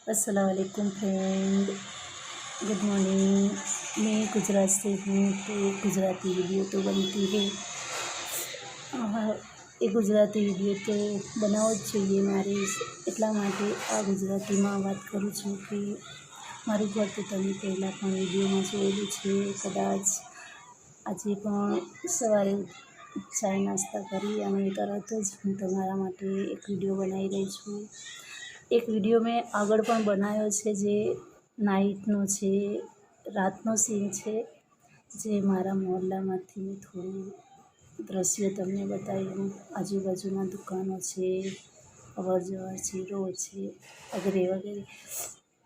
अस्सलाम वालेकुम friend, good morning. मैं गुजरात से हूँ तो गुजराती वीडियो तो बनती है। એ ગુજરાતી વિડીયો તો બનાવવો જ જોઈએ મારે, એટલા માટે આ ગુજરાતીમાં વાત કરું છું કે મારું ઘર તો તમે પહેલાં પણ વિડીયોમાં જોયેલું છે કદાચ। આજે પણ સવારે ચાય નાસ્તા કરી અને તરત જ હું તમારા માટે એક વિડીયો બનાવી રહી છું। એક વિડીયો મેં આગળ પણ બનાવ્યો છે જે નાઇટનો છે, રાતનો સીન છે, જે મારા મહોલ્લામાંથી મેં થોડું દ્રશ્ય તમને બતાવ્યું। આજુબાજુમાં દુકાનો છે, અવર જવર છે, રોડ છે વગેરે વગેરે।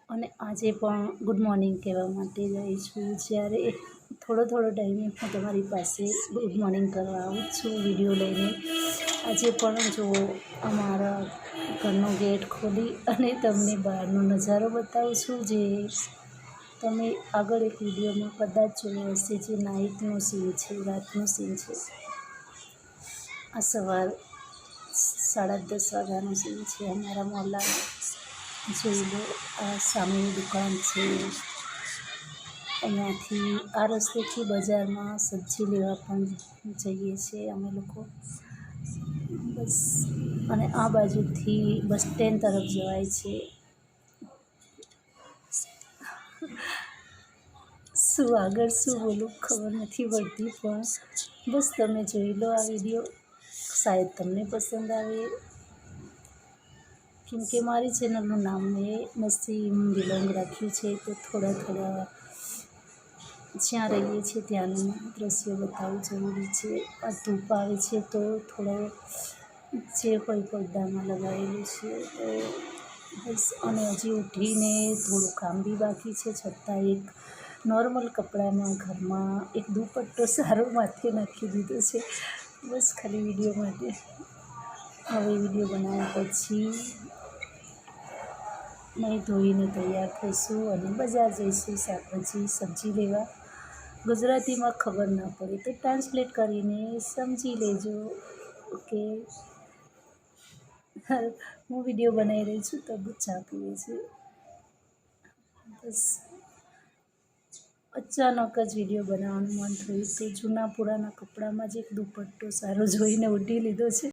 અને આજે પણ ગુડ મોર્નિંગ કહેવા માટે જાય છું। જ્યારે થોડો ટાઈમે હું તમારી પાસે ગુડ મોર્નિંગ કરવા આવું છું વિડીયો લઈને। આજે પણ જો અમારા ઘરનો ગેટ ખોલી અને તમને બહારનો નજારો બતાવું છું, જે તમે આગળ એક વિડીયોમાં કદાચ જોયો હશે, જે નાઇટનો સીન છે, રાતનો સીન છે। આ સવાર 10:30 વાગ્યાનો સીન છે અમારા મહોલ્લામાં। જોઈ લો, આ સામેની દુકાન છે। અહીંયાથી આ રસ્તેથી બજારમાં સબ્જી લેવા પણ જઈએ છીએ અમે લોકો બસ। અને આ બાજુથી બસ સ્ટેન્ડ તરફ જવાય છે। શું આગળ શું બોલું ખબર નથી પડતી, પણ બસ તમે જોઈ લો આ વિડીયો, શાયદ તમને પસંદ આવે। કેમ કે મારી ચેનલનું નામ મેં નસીમ બિલોંગ રાખ્યું છે, તો થોડા જ્યાં રહીએ છીએ ત્યાંનું દ્રશ્ય બતાવવું જરૂરી છે। આ ધૂપ આવે છે તો થોડો જે કોઈ પડદામાં લગાવેલું છે તો બસ। અને હજી ઉઠીને થોડું કામ બી બાકી છે, છતાં એક નોર્મલ કપડામાં ઘરમાં એક દુપટ્ટો સારો માથે નાખી દીધો છે, બસ ખાલી વિડીયો માટે। હવે વિડીયો બનાવ્યા પછી નહીં ધોઈને તૈયાર થઈશું અને બજાર જઈશું શાકભાજી સબ્જી લેવા। ગુજરાતીમાં ખબર ના પડે તો ટ્રાન્સલેટ કરીને સમજી લેજો, ઓકે। હું વિડીયો બનાવી રહી છું તો ચા પીએ છીએ બસ। અચાનક જ વિડીયો બનાવવાનું મન થયું તો જૂના પુરાના કપડામાં જ એક દુપટ્ટો સારો જોઈને ઓઢી લીધો છે।